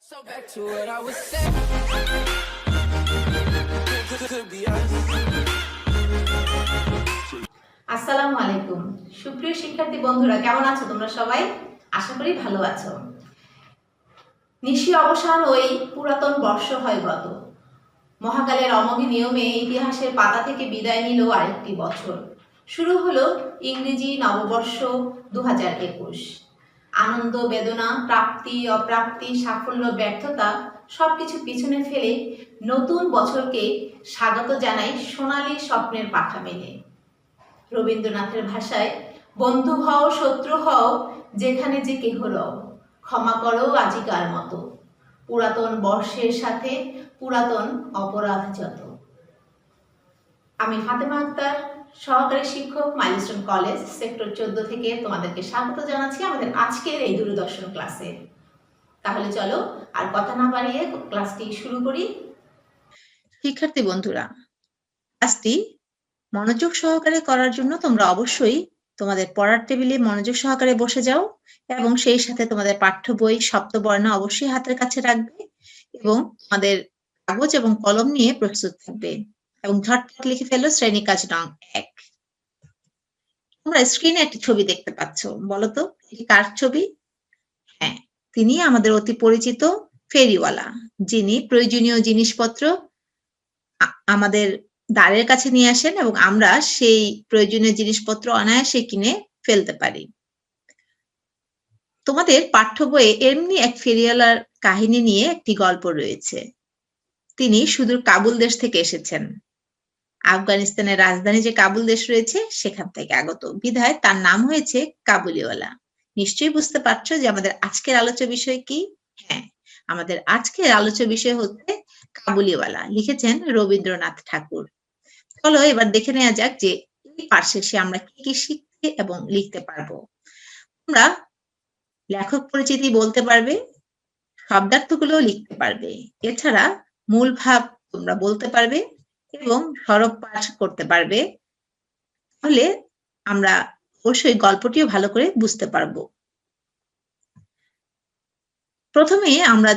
So back to what I was saying. Could be us. আসসালামু আলাইকুম সুপ্রিয় শিক্ষার্থী বন্ধুরা, কেমন আছো তোমরা সবাই? আশা করি ভালো আছো। নিশি অবসান ওই পুরাতন বর্ষ হয় গত, মহাকালের অমোঘ নিয়মে ইতিহাসের পাতা থেকে বিদায় নিল আরেকটি বছর। শুরু হলো ইংরেজি নববর্ষ 2021। আনন্দ, বেদনা, প্রাপ্তি, অপ্রাপ্তি, সাফল্য, ব্যর্থতা সবকিছু পিছনে ফেলে নতুন বছরকে স্বাগত জানাই সোনালী স্বপ্নের পাখা মেলে। রবীন্দ্রনাথের ভাষায়, বন্ধু হও শত্রু হও যেখানে যে কেহ রও, ক্ষমা করো আজিকার মতো, পুরাতন বর্ষের সাথে পুরাতন অপরাধ যত। আমি ফাতেমা আক্তার, সহকারী শিক্ষক, মাইলস্টোন কলেজ, সেক্টর 14 থেকে তোমাদেরকে স্বাগত জানাচ্ছি আমাদের আজকের এই দূরদর্শন ক্লাসে। তাহলে চলো আর কথা না বাড়িয়ে ক্লাসটি শুরু করি। শিক্ষার্থী বন্ধুরা, ক্লাসটি মনোযোগ সহকারে করার জন্য তোমরা অবশ্যই তোমাদের পড়ার টেবিলে মনোযোগ সহকারে বসে যাও এবং সেই সাথে তোমাদের পাঠ্য বই সপ্তবর্ণ অবশ্যই হাতের কাছে রাখবে এবং তোমাদের কাগজ এবং কলম নিয়ে প্রস্তুত থাকবে এবং ঝটপট লিখে ফেলো শ্রেণী কাজ নং 1। তোমরা স্ক্রিনে একটি ছবি দেখতে পাচ্ছ, বলো তো এটি কার ছবি? হ্যাঁ, তিনি আমাদের অতি পরিচিত ফেরিওয়ালা, যিনি প্রয়োজনীয় জিনিসপত্র আমাদের দ্বারের কাছে নিয়ে আসেন এবং আমরা সেই প্রয়োজনীয় জিনিসপত্র অনায়াসে কিনে ফেলতে পারি। তোমাদের পাঠ্য বইয়ে এমনি এক ফেরিওয়ালার কাহিনী নিয়ে একটি গল্প রয়েছে। তিনি সুদূর কাবুল দেশ থেকে এসেছেন। আফগানিস্তানের রাজধানী যে কাবুল দেশ রয়েছে সেখান থেকে আগত, বিধায় তার নাম হয়েছে কাবুলিওয়ালা। নিশ্চয়ই বুঝতে পারছো যে আমাদের আজকের আলোচ্য বিষয় কি? হ্যাঁ, আমাদের আজকের আলোচ্য বিষয় হচ্ছে কাবুলিওয়ালা, লিখেছেন রবীন্দ্রনাথ ঠাকুর। চলো এবার দেখে নেওয়া যাক যে এই পাঠ শেষে আমরা কি কি শিখতে এবং লিখতে পারবো। তোমরা লেখক পরিচিতি বলতে পারবে, শব্দার্থগুলো লিখতে পারবে, এছাড়া মূল ভাব তোমরা বলতে পারবে এবং সরব পাঠ করতে পারবে। তাহলে আমরা অবশ্যই গল্পটিও ভালো করে বুঝতে পারবো। প্রথমে আমরা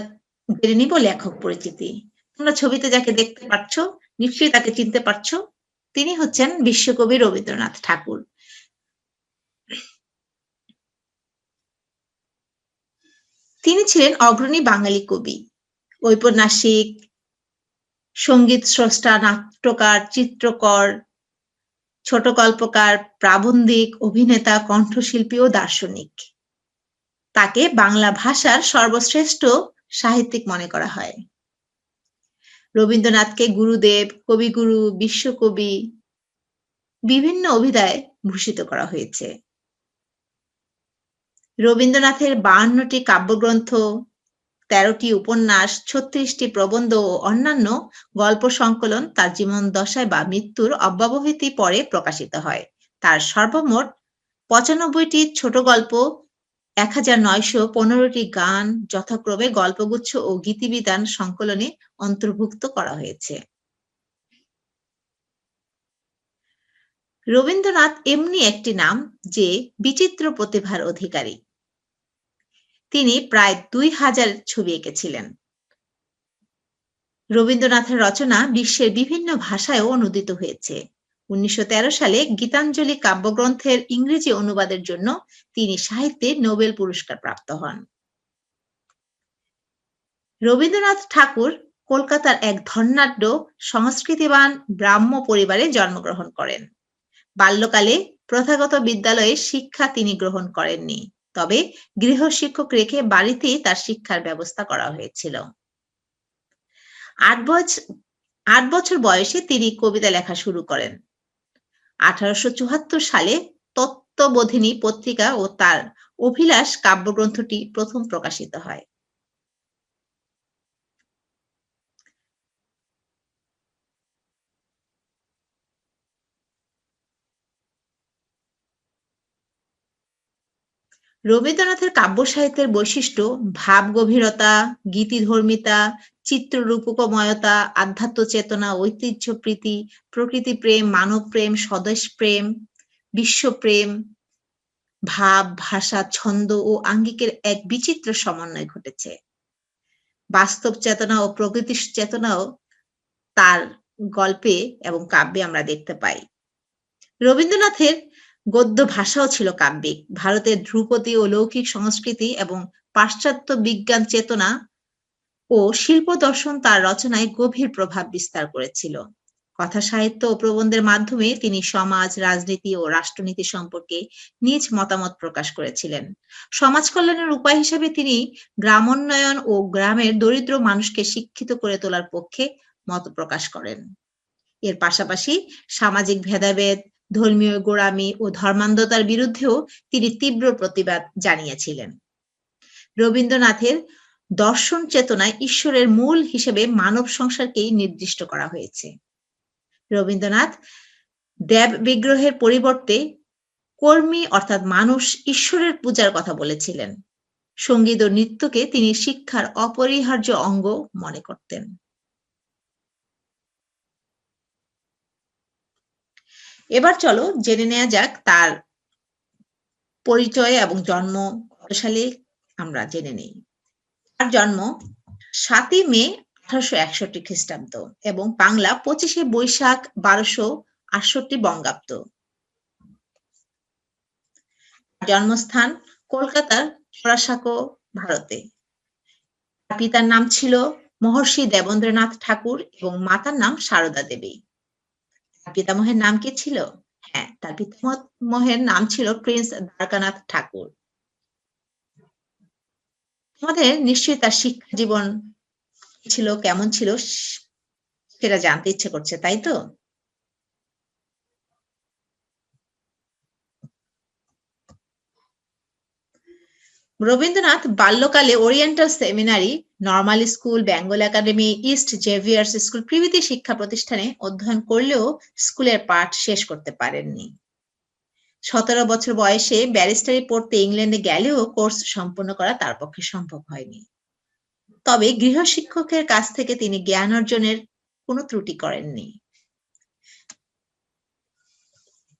জেনে নিব লেখক পরিচিতি। তোমরা ছবিতে যাকে দেখতে পাচ্ছ নিশ্চয়ই তাকে চিনতে পারছো। তিনি হচ্ছেন বিশ্বকবি রবীন্দ্রনাথ ঠাকুর। তিনি ছিলেন অগ্রণী বাঙালি কবি, ঔপন্যাসিক, সঙ্গীত স্রষ্টা, নাট্যকার, চিত্রকর, ছোট গল্পকার, প্রাবন্ধিক, অভিনেতা, কণ্ঠশিল্পী ও দার্শনিক। তাকে বাংলা ভাষার সর্বশ্রেষ্ঠ সাহিত্যিক মনে করা হয়। রবীন্দ্রনাথকে গুরুদেব, কবিগুরু, বিশ্বকবি বিভিন্ন অভিধায় ভূষিত করা হয়েছে। রবীন্দ্রনাথের 52টি কাব্যগ্রন্থ, 13টি উপন্যাস, 36টি প্রবন্ধ ও অন্যান্য গল্প সংকলন তার জীবদ্দশায় বা মৃত্যুর অব্যবহিত পরে প্রকাশিত হয়। তার সর্বমোট 95টি ছোট গল্প, 1915টি গান যথাক্রমে গল্পগুচ্ছ ও গীতিবিতান সংকলনে অন্তর্ভুক্ত করা হয়েছে। রবীন্দ্রনাথ এমনি একটি নাম যে বিচিত্র প্রতিভার অধিকারী। তিনি প্রায় 2000 ছবি এঁকেছিলেন। রবীন্দ্রনাথের রচনা বিশ্বের বিভিন্ন ভাষায়ও অনুদিত হয়েছে। 1913 সালে গীতাঞ্জলি কাব্যগ্রন্থের ইংরেজি অনুবাদের জন্য তিনি সাহিত্যে নোবেল পুরস্কার প্রাপ্ত হন। রবীন্দ্রনাথ ঠাকুর কলকাতার এক ধনাঢ্য সংস্কৃতিবান ব্রাহ্ম পরিবারে জন্মগ্রহণ করেন। বাল্যকালে প্রথাগত বিদ্যালয়ে শিক্ষা তিনি গ্রহণ করেননি, তবে গৃহশিক্ষক রেখে বাড়িতেই তার শিক্ষার ব্যবস্থা করা হয়েছিল। 8 বছর বয়সে তিনি কবিতা লেখা শুরু করেন। 1874 সালে তত্ত্ববোধিনী পত্রিকা ও তার অভিলাষ কাব্যগ্রন্থটি প্রথম প্রকাশিত হয়। রবীন্দ্রনাথের কাব্য সাহিত্যের বৈশিষ্ট্য ভাব গভীরতা, গীতিধর্মিতা, চিত্ররূপকময়তা, আধ্যাত্ম চেতনা, ঐতিহ্য প্রীতি, প্রকৃতি প্রেম, মানব প্রেম, স্বদেশ প্রেম, বিশ্বপ্রেম, ভাব, ভাষা, ছন্দ ও আঙ্গিকের এক বিচিত্র সমন্বয় ঘটেছে। বাস্তব চেতনা ও প্রকৃতি চেতনাও তার গল্পে এবং কাব্যে আমরা দেখতে পাই। রবীন্দ্রনাথের গদ্য ভাষাও ছিল কাব্যিক। ভারতের ধ্রুপদী ও লৌকিক সংস্কৃতি এবং পাশ্চাত্য বিজ্ঞান চেতনা ও শিল্প দর্শন তার রচনায় গভীর প্রভাব বিস্তার করেছিল। কথা সাহিত্য ও প্রবন্ধের মাধ্যমে তিনি সমাজ, রাজনীতি ও রাষ্ট্রনীতি সম্পর্কে নিজ মতামত প্রকাশ করেছিলেন। সমাজ কল্যাণের উপায় হিসেবে তিনি গ্রামোন্নয়ন ও গ্রামের দরিদ্র মানুষকে শিক্ষিত করে তোলার পক্ষে মত প্রকাশ করেন। এর পাশাপাশি সামাজিক ভেদাভেদ, ধর্মীয় গোঁড়ামি ও ধর্মান্ধতার বিরুদ্ধেও তিনি তীব্র প্রতিবাদ জানিয়েছিলেন। রবীন্দ্রনাথের দর্শন চেতনায় ঈশ্বরের মূল হিসেবে মানব সংসারকেই নির্দিষ্ট করা হয়েছে। রবীন্দ্রনাথ দেব বিগ্রহের পরিবর্তে কর্মী অর্থাৎ মানুষ ঈশ্বরের পূজার কথা বলেছিলেন। সঙ্গীত ও নৃত্যকে তিনি শিক্ষার অপরিহার্য অঙ্গ মনে করতেন। এবার চলো জেনে নেওয়া যাক তার পরিচয় এবং জন্ম কত সালে আমরা জেনে নেই। তার জন্ম 7ই মে 1861 খ্রিস্টাব্দ এবং বাংলা 25শে বৈশাখ 1268 বঙ্গাব্দ। জন্মস্থান কলকাতার জোড়াসাঁকো, ভারতে। তার পিতার নাম ছিল মহর্ষি দেবেন্দ্রনাথ ঠাকুর এবং মাতার নাম সারদা দেবী। তার পিতামহের নাম কি ছিল? হ্যাঁ, তার পিতামহের নাম ছিল প্রিন্স দ্বারকানাথ ঠাকুর। আমাদের নিশ্চয়ই তার শিক্ষা জীবন ছিল, কেমন ছিল সেটা জানতে ইচ্ছে করছে, তাই তো? রবীন্দ্রনাথ বাল্যকালে oriental seminary, normal school, Bengal academy, Saint Xavier's school প্রভৃতি শিক্ষা প্রতিষ্ঠানে অধ্যয়ন করলেও স্কুলের পাঠ শেষ করতে পারেননি। 17 বছর বয়সে ব্যারিস্টারি পড়তে ইংল্যান্ডে গেলেও কোর্স সম্পন্ন করা তার পক্ষে সম্ভব হয়নি। তবে গৃহশিক্ষকের কাছ থেকে তিনি জ্ঞান অর্জনের কোনো ত্রুটি করেননি।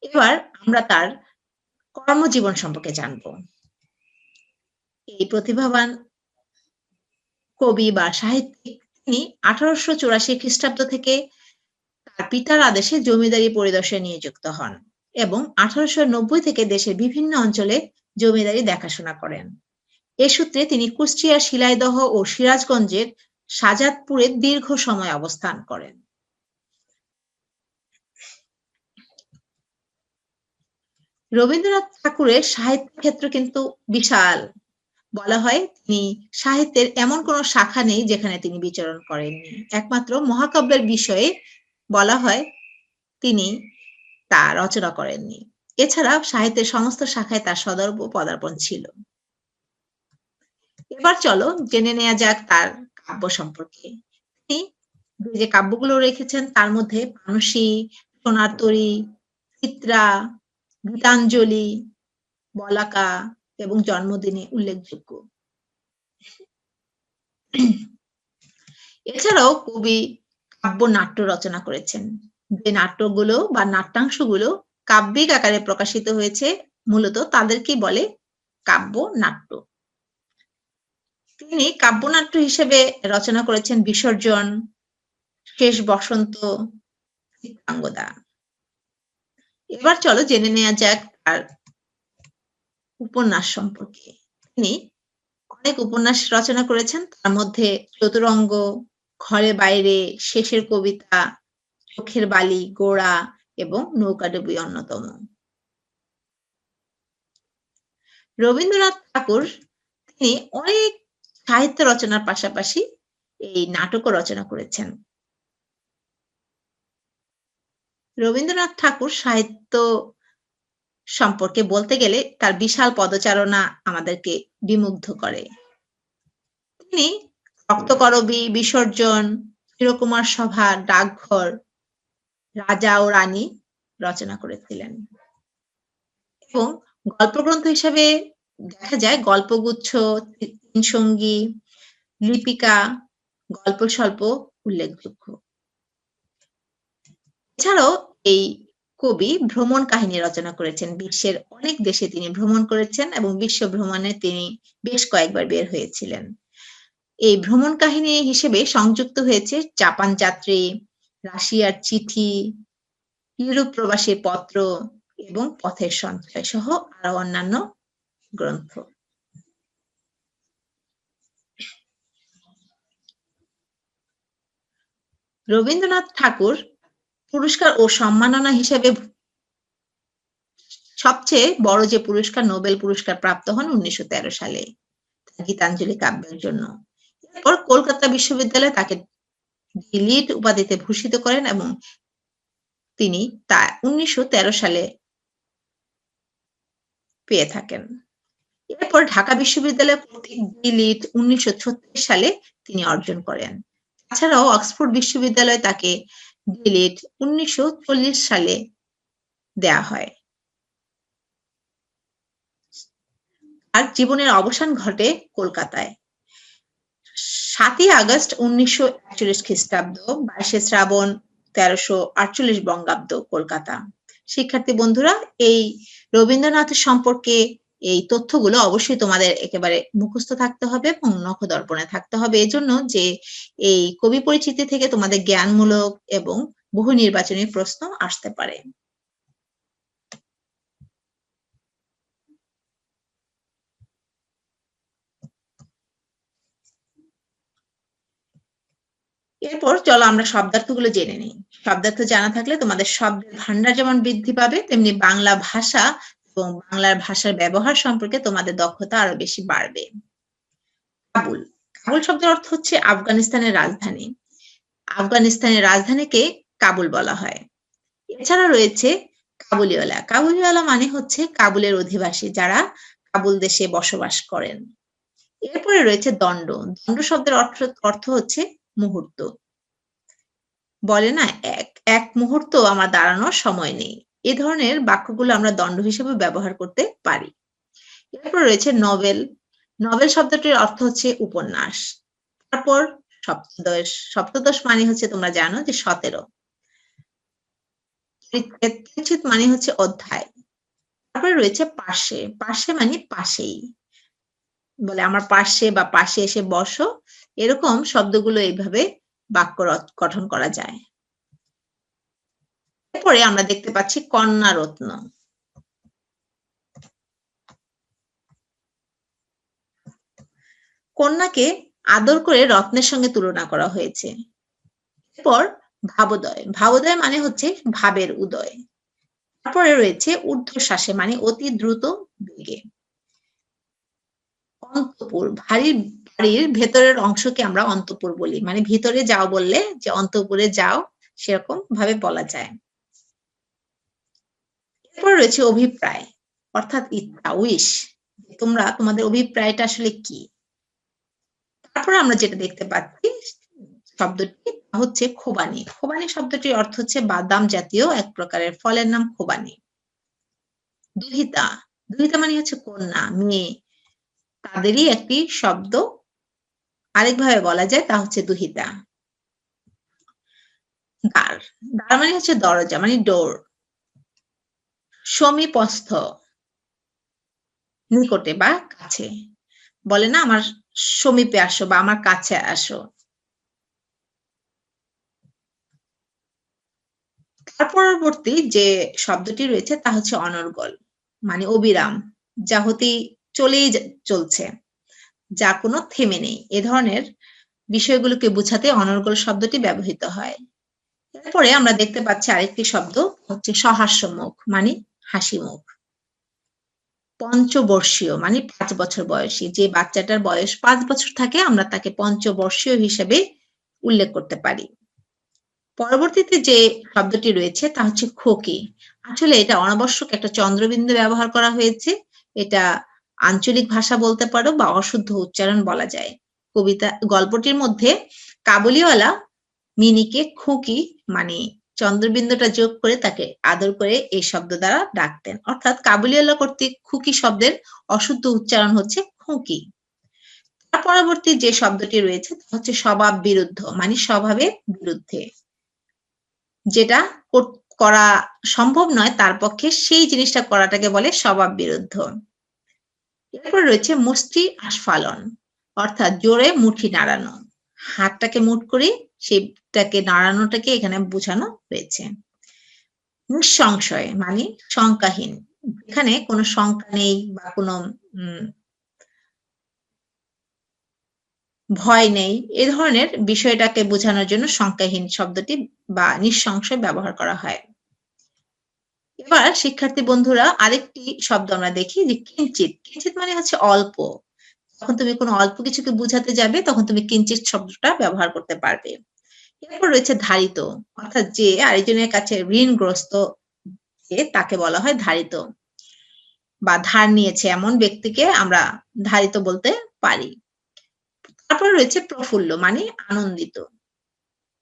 এবার আমরা তার কর্মজীবন সম্পর্কে জানব। এই প্রতিভাবান কবি বা সাহিত্যিক তিনি 1884 খ্রিস্টাব্দ থেকে তার পিতার আদেশে জমিদারি পরিদর্শনে নিযুক্ত হন এবং 1890 থেকে দেশের বিভিন্ন অঞ্চলে জমিদারি দেখাশোনা করেন। এ সূত্রে তিনি কুষ্টিয়া, শিলাইদহ ও সিরাজগঞ্জের সাজাদপুরে দীর্ঘ সময় অবস্থান করেন। রবীন্দ্রনাথ ঠাকুরের সাহিত্য ক্ষেত্র কিন্তু বিশাল। বলা হয় তিনি সাহিত্যের এমন কোনো শাখা নেই যেখানে তিনি বিচরণ করেননি। একমাত্র মহাকাব্যের বিষয়ে বলা হয় তিনি তা রচনা করেননি। এছাড়া সাহিত্যের সমস্ত শাখায় তার সদর্প পদার্পণ ছিল। এবার চলো জেনে নেওয়া যাক তার কাব্য সম্পর্কে। তিনি যে কাব্যগুলো রেখেছেন তার মধ্যে মানসী, সোনার তরী, চিত্রা, গীতাঞ্জলি, বলাকা এবং জন্মদিনে উল্লেখযোগ্য। এছাড়াও কবি কাব্য নাট্য রচনা করেছেন। যে নাট্যগুলো বা নাট্যাংশগুলো কাব্যিক আকারে প্রকাশিত হয়েছে মূলত তাদেরকেই বলে কাব্য নাট্য। তিনি কাব্যনাট্য হিসেবে রচনা করেছেন বিসর্জন, শেষ বসন্ত, চিত্রাঙ্গদা। এবার চলো জেনে নেওয়া যাক তার উপন্যাস সম্পর্কে। তিনি অনেক উপন্যাস রচনা করেছেন, তার মধ্যে চতুরঙ্গ, ঘরে বাইরে, শেষের কবিতা, চোখের বালি, গোড়া এবং নৌকাডুবি অন্যতম। রবীন্দ্রনাথ ঠাকুর তিনি অনেক সাহিত্য রচনার পাশাপাশি এই নাটকও রচনা করেছেন। রবীন্দ্রনাথ ঠাকুর সাহিত্য সম্পর্কে বলতে গেলে তার বিশাল পদচারণা আমাদেরকে বিমুগ্ধ করে। তিনি রক্তকরবী, বিসর্জন, চিরকুমার সভা, ডাকঘর, রাজা ও রানী রচনা করেছিলেন এবং গল্পগ্রন্থ হিসেবে দেখা যায় গল্পগুচ্ছ, তিনসঙ্গী, লিপিকা, গল্প স্বল্প উল্লেখযোগ্য। এছাড়াও এই কবি ভ্রমণ কাহিনী রচনা করেছেন। বিশ্বের অনেক দেশে তিনি ভ্রমণ করেছেন এবং বিশ্ব ভ্রমণে তিনি বেশ কয়েকবার বের হয়েছিলেন। এই ভ্রমণ কাহিনী হিসেবে সংযুক্ত হয়েছে জাপান যাত্রী, রাশিয়ার চিঠি, ইউরোপ প্রবাসীর পত্র এবং পথের সঞ্চয় সহ আরো অন্যান্য গ্রন্থ। রবীন্দ্রনাথ ঠাকুর পুরস্কার ও সম্মাননা হিসেবে সবচেয়ে বড় যে পুরস্কার, নোবেল পুরস্কার প্রাপ্ত হন 1913 সালে গীতাঞ্জলি কাব্যের জন্য। এরপর কলকাতা বিশ্ববিদ্যালয় তাকে ডিলিট উপাধিতে ভূষিত করেন এবং তিনি তা 1913 সালে পেয়ে থাকেন। এরপর ঢাকা বিশ্ববিদ্যালয় কর্তৃক ডিলিট 1936 সালে তিনি অর্জন করেন। তাছাড়াও অক্সফোর্ড বিশ্ববিদ্যালয় তাকে ডিলিট 1940 সালে দেয়া হয়। আর জীবনের অবসান ঘটে কলকাতায় 7ই আগস্ট 1941 খ্রিস্টাব্দ, 22শে শ্রাবণ 1348 বঙ্গাব্দ, কলকাতা। শিক্ষার্থী বন্ধুরা, এই রবীন্দ্রনাথের সম্পর্কে এই তথ্যগুলো অবশ্যই তোমাদের একেবারে মুখস্থ থাকতে হবে এবং নখদর্পণে থাকতে হবে, এজন্য যে এই কবি পরিচিতি থেকে তোমাদের জ্ঞানমূলক এবং বহু নির্বাচনী প্রশ্ন আসতে পারে। এরপর চলো আমরা শব্দার্থগুলো জেনে নিই। শব্দার্থ জানা থাকলে তোমাদের শব্দের ভান্ডার যেমন বৃদ্ধি পাবে, তেমনি বাংলা ভাষা এবং বাংলার ভাষার ব্যবহার সম্পর্কে তোমাদের দক্ষতা আরো বেশি বাড়বে। কাবুল। কাবুল শব্দের অর্থ হচ্ছে আফগানিস্তানের রাজধানী। আফগানিস্তানের রাজধানীকে কাবুল বলা হয়। এছাড়া রয়েছে কাবুলিওয়ালা। কাবুলিওয়ালা মানে হচ্ছে কাবুলের অধিবাসী, যারা কাবুল দেশে বসবাস করেন। এরপরে রয়েছে দণ্ড। দণ্ড শব্দের অর্থ হচ্ছে মুহূর্ত। বলে না, এক মুহূর্ত আমার দাঁড়ানোর সময় নেই। এ ধরনের বাক্যগুলো আমরা দণ্ড হিসেবে ব্যবহার করতে পারি। এরপর রয়েছে নভেল। নভেল শব্দটির অর্থ হচ্ছে উপন্যাস। তারপর সপ্তদশ। সপ্তদশ মানে হচ্ছে তোমরা জানো যে 17। পরিচ্ছেদ মানে হচ্ছে অধ্যায়। তারপরে রয়েছে পার্শ্বে। পার্শ্বে মানে পাশেই। বলে আমার পার্শ্বে বা পাশে এসে বসো, এরকম শব্দগুলো এইভাবে বাক্য গঠন করা যায়। এরপরে আমরা দেখতে পাচ্ছি কন্যা রত্ন। কন্যাকে আদর করে রত্নের সঙ্গে তুলনা করা হয়েছে। এরপর ভাবোদয়। ভাবোদয় মানে হচ্ছে ভাবের উদয়। তারপরে রয়েছে ঊর্ধ্বশ্বাসে মানে অতি দ্রুত বেগে। অন্তঃপুর। বাড়ির ভেতরের অংশকে আমরা অন্তঃপুর বলি, মানে ভিতরে যাও বললে যে অন্তঃপুরে যাও, সেরকম ভাবে বলা যায়। এরপর রয়েছে অভিপ্রায়, অর্থাৎ ইচ্ছা, উইশ। তোমরা তোমাদের অভিপ্রায়টা আসলে কি। তারপর আমরা যেটা দেখতে পাচ্ছি শব্দটি হচ্ছে খোবানি। খোবানি শব্দটির অর্থ হচ্ছে বাদাম জাতীয় এক প্রকারের ফলের নাম খোবানি। দুহিতা। দুহিতা মানে হচ্ছে কন্যা, মেয়ে, তাদেরই একটি শব্দ। আরেকভাবে বলা যায় তা হচ্ছে দুহিতা। দ্বার। দ্বার মানে হচ্ছে দরজা, মানে ডোর। সমীপস্থ, নিকটে বা কাছে। বলে না আমার সমীপে আসো বা আমার কাছে আসো। তার পরবর্তী যে শব্দটি রয়েছে তা হচ্ছে অনর্গল, মানে অবিরাম, যা হতেই চলেই চলছে, যা কোনো থেমে নেই। এ ধরনের বিষয়গুলোকে বোঝাতে অনর্গল শব্দটি ব্যবহৃত হয়। এরপরে আমরা দেখতে পাচ্ছি আরেকটি শব্দ হচ্ছে সহাস্যমুখ, মানে হাসি মুখ। পঞ্চবর্ষীয় মানে 5 বছর বয়সী। যে বাচ্চাটার বয়স 5 বছর থাকে আমরা তাকে পঞ্চবর্ষীয় হিসেবে উল্লেখ করতে পারি। পরবর্তীতে যে শব্দটি রয়েছে তা হচ্ছে খোকি। আসলে এটা অনাবশ্যক একটা চন্দ্রবিন্দু ব্যবহার করা হয়েছে। এটা আঞ্চলিক ভাষা বলতে পারো বা অশুদ্ধ উচ্চারণ বলা যায়। গল্পটির মধ্যে কাবুলিওয়ালা মিনিকে খুকি মানে চন্দ্রবিন্দুটা যোগ করে তাকে আদর করে এই শব্দ দ্বারা ডাকতেন। অর্থাৎ কাবুলিওয়ালা কর্তৃক খুকি শব্দের অশুদ্ধ উচ্চারণ হচ্ছে খুকি। তার পরবর্তী যে শব্দটি রয়েছে তা হচ্ছে স্বভাব বিরুদ্ধ, মানে স্বভাবের বিরুদ্ধে। যেটা করা সম্ভব নয় তার পক্ষে সেই জিনিসটা করাটাকে বলে স্বভাব বিরুদ্ধ। এরপর রয়েছে মুষ্টি আস্ফালন, অর্থাৎ জোরে মুঠি নাড়ানো, হাতটাকে মুঠ করে সেটাকে নাড়ানোটাকে এখানে বোঝানো হয়েছে। নিঃসংশয় মানে শঙ্কাহীন, এখানে কোনো শঙ্কা নেই বা কোনো ভয় নেই, এ ধরনের বিষয়টাকে বোঝানোর জন্য শঙ্কাহীন শব্দটি বা নিঃসংশয় ব্যবহার করা হয়। এবার শিক্ষার্থী বন্ধুরা আরেকটি শব্দ আমরা দেখি যে কিঞ্চিৎ। কিঞ্চিৎ মানে হচ্ছে অল্প। যখন তুমি কোনো অল্প কিছুকে বুঝাতে যাবে তখন তুমি কিঞ্চিৎ শব্দটা ব্যবহার করতে পারবে। এরপর রয়েছে ধারিত, অর্থাৎ যে আরেকজনের কাছে ঋণগ্রস্ত যে তাকে বলা হয় ধারিত বা ধার নিয়েছে এমন ব্যক্তিকে আমরা ধারিত বলতে পারি। তারপর রয়েছে প্রফুল্ল মানে আনন্দিত।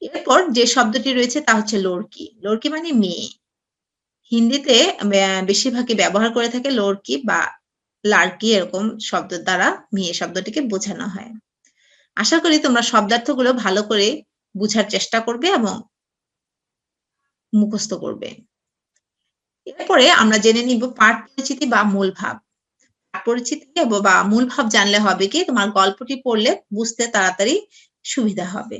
এরপর যে শব্দটি রয়েছে তা হচ্ছে লড়কি। লড়কি মানে মেয়ে। হিন্দিতে বেশিরভাগই ব্যবহার করে থাকে লড়কি বা লাড়কি এরকম শব্দের দ্বারা মেয়ে শব্দটিকে বোঝানো হয়। আশা করি তোমরা শব্দার্থগুলো ভালো করে বুঝার চেষ্টা করবে এবং মুখস্থ করবে। এরপরে আমরা জেনে নিব পাঠ পরিচিতি বা মূল ভাব। পাঠ পরিচিতি বা মূল ভাব জানলে হবে কি তোমার গল্পটি পড়লে বুঝতে তাড়াতাড়ি সুবিধা হবে।